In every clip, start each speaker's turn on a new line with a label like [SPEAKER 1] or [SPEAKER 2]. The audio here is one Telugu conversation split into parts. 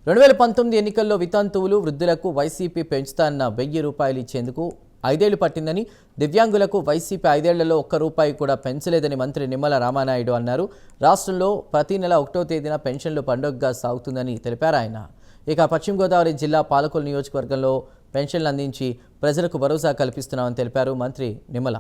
[SPEAKER 1] 2019 ఎన్నికల్లో వితంతువులు వృద్ధులకు వైసీపీ పెంచుతాన్న 1000 రూపాయలు ఇచ్చేందుకు 5 ఏళ్లు పట్టిందని, దివ్యాంగులకు వైసీపీ 5 ఏళ్లలో ఒక్క రూపాయి కూడా పెంచలేదని మంత్రి నిమ్మల రామానాయుడు అన్నారు. రాష్ట్రంలో ప్రతి నెల 1వ తేదీన పెన్షన్లు పండుగగా సాగుతుందని తెలిపారు ఆయన. ఇక పశ్చిమ గోదావరి జిల్లా పాలకొల్లు నియోజకవర్గంలో పెన్షన్లు అందించి ప్రజలకు భరోసా కల్పిస్తున్నామని తెలిపారు మంత్రి నిమ్మల.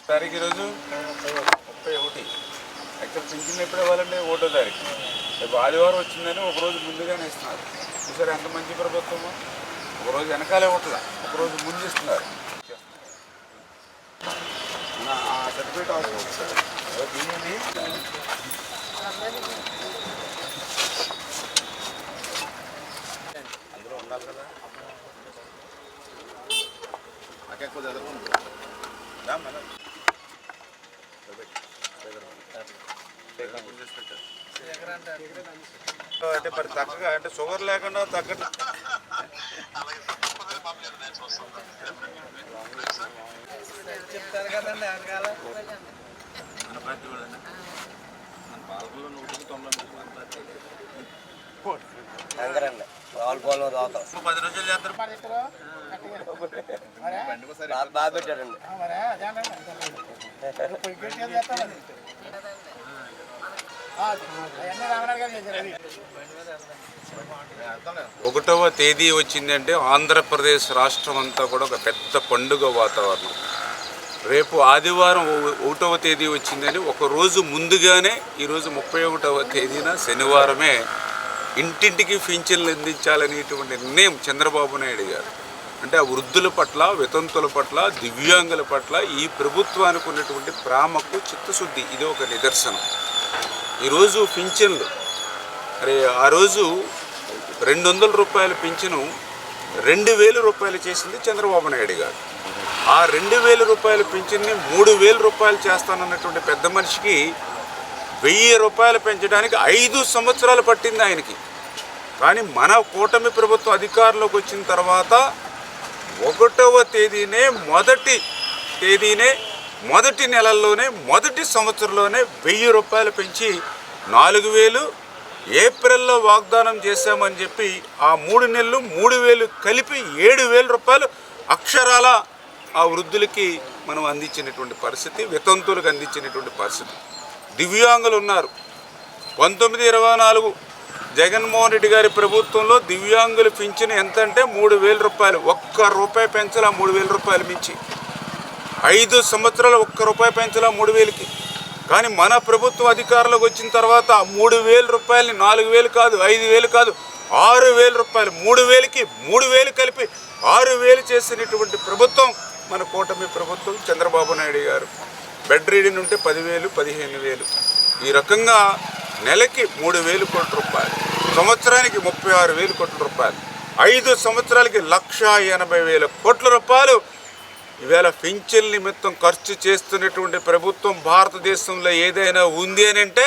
[SPEAKER 2] తారీఖు ఈరోజు 31. యాక్చువల్ పింఛన్ ఎప్పుడు ఇవ్వాలండి? 1వ తారీఖు. రేపు ఆదివారం వచ్చిందని ఒకరోజు ముందుగానే ఇస్తున్నారు. చూసారు ఎంత మంచి ప్రభుత్వమో. ఒకరోజు వెనకాలే ఉంటుందా, ఒకరోజు ముందు ఇస్తున్నారు. సర్టిఫికేట్ అవసరం సార్. అందులో ఉండాలి కదా. నాకెక్కువ చదువుకుంటుంది అంటే మరి తగ్గగా, అంటే షుగర్ లేకుండా తగ్గ చెప్తారు కదండి. మన పార్టీ వాళ్ళని మన పాలకుల్లో 10 రోజులు చేస్తారు.
[SPEAKER 3] బాగా పెట్టారండి.
[SPEAKER 2] ఒకటవ తేదీ వచ్చిందంటే ఆంధ్రప్రదేశ్ రాష్ట్రం అంతా కూడా ఒక పెద్ద పండుగ వాతావరణం. రేపు ఆదివారం 1వ తేదీ వచ్చిందని ఒకరోజు ముందుగానే ఈరోజు 31వ తేదీన శనివారమే ఇంటింటికి పింఛన్లు అందించాలనేటువంటి నిర్ణయం చంద్రబాబు నాయుడు గారు. అంటే ఆ వృద్ధుల పట్ల, వితంతుల పట్ల, దివ్యాంగుల పట్ల ఈ ప్రభుత్వానికి ఉన్నటువంటి ప్రేమకు చిత్తశుద్ధి ఇది ఒక నిదర్శనం. ఈరోజు పింఛన్లు మరి ఆ రోజు 200 రూపాయల పింఛను 2000 రూపాయలు చేసింది చంద్రబాబు నాయుడు గారు. ఆ 2000 రూపాయల పింఛన్ని 3000 రూపాయలు చేస్తానన్నటువంటి పెద్ద మనిషికి 1000 రూపాయలు పెంచడానికి 5 సంవత్సరాలు పట్టింది ఆయనకి. కానీ మన కూటమి ప్రభుత్వం అధికారంలోకి వచ్చిన తర్వాత 1వ తేదీనే మొదటి నెలల్లోనే మొదటి సంవత్సరంలోనే 1000 రూపాయలు పెంచి 4000 ఏప్రిల్లో వాగ్దానం చేశామని చెప్పి ఆ 3 నెలలు 3000 కలిపి 7000 రూపాయలు అక్షరాల ఆ వృద్ధులకి మనం అందించినటువంటి పరిస్థితి, వితంతులకు అందించినటువంటి పరిస్థితి. దివ్యాంగులు ఉన్నారు. 1924 జగన్మోహన్ రెడ్డి గారి ప్రభుత్వంలో దివ్యాంగులు పింఛను ఎంత అంటే 3000 రూపాయలు. ఒక్క రూపాయి పెంచలా 3000 రూపాయలు మించి. 5 సంవత్సరాలు ఒక్క రూపాయి పెంచలా 3000కి. కానీ మన ప్రభుత్వం అధికారంలోకి వచ్చిన తర్వాత 3000 రూపాయలని 4000 కాదు, 5000 కాదు, 6000 రూపాయలు. 3000కి 3000 కలిపి 6000 చేసినటువంటి ప్రభుత్వం మన కూటమి ప్రభుత్వం చంద్రబాబు నాయుడు గారు. బెడ్ రీడింగ్ ఉంటే 10,000, 15,000. ఈ రకంగా నెలకి 3,000 కోట్ల రూపాయలు, సంవత్సరానికి 36,000 కోట్ల రూపాయలు, 5 సంవత్సరాలకి 1,80,000 కోట్ల రూపాయలు ఈవేళ పింఛన్ నిమిత్తం ఖర్చు చేస్తున్నటువంటి ప్రభుత్వం భారతదేశంలో ఏదైనా ఉంది అని అంటే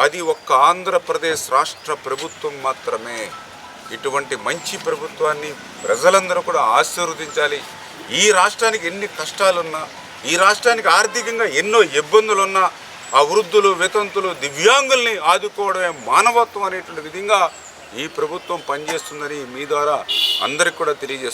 [SPEAKER 2] అది ఒక్క ఆంధ్రప్రదేశ్ రాష్ట్ర ప్రభుత్వం మాత్రమే. ఇటువంటి మంచి ప్రభుత్వాన్ని ప్రజలందరూ కూడా ఆశీర్వదించాలి. ఈ రాష్ట్రానికి ఎన్ని కష్టాలున్నా, ఈ రాష్ట్రానికి ఆర్థికంగా ఎన్నో ఇబ్బందులున్నా ఆ వృద్ధులు, వితంతులు, దివ్యాంగుల్ని ఆదుకోవడమే మానవత్వం అనేటువంటి విధంగా ఈ ప్రభుత్వం పనిచేస్తుందని మీ ద్వారా అందరికి కూడా తెలియజేసుకుంటున్నాను.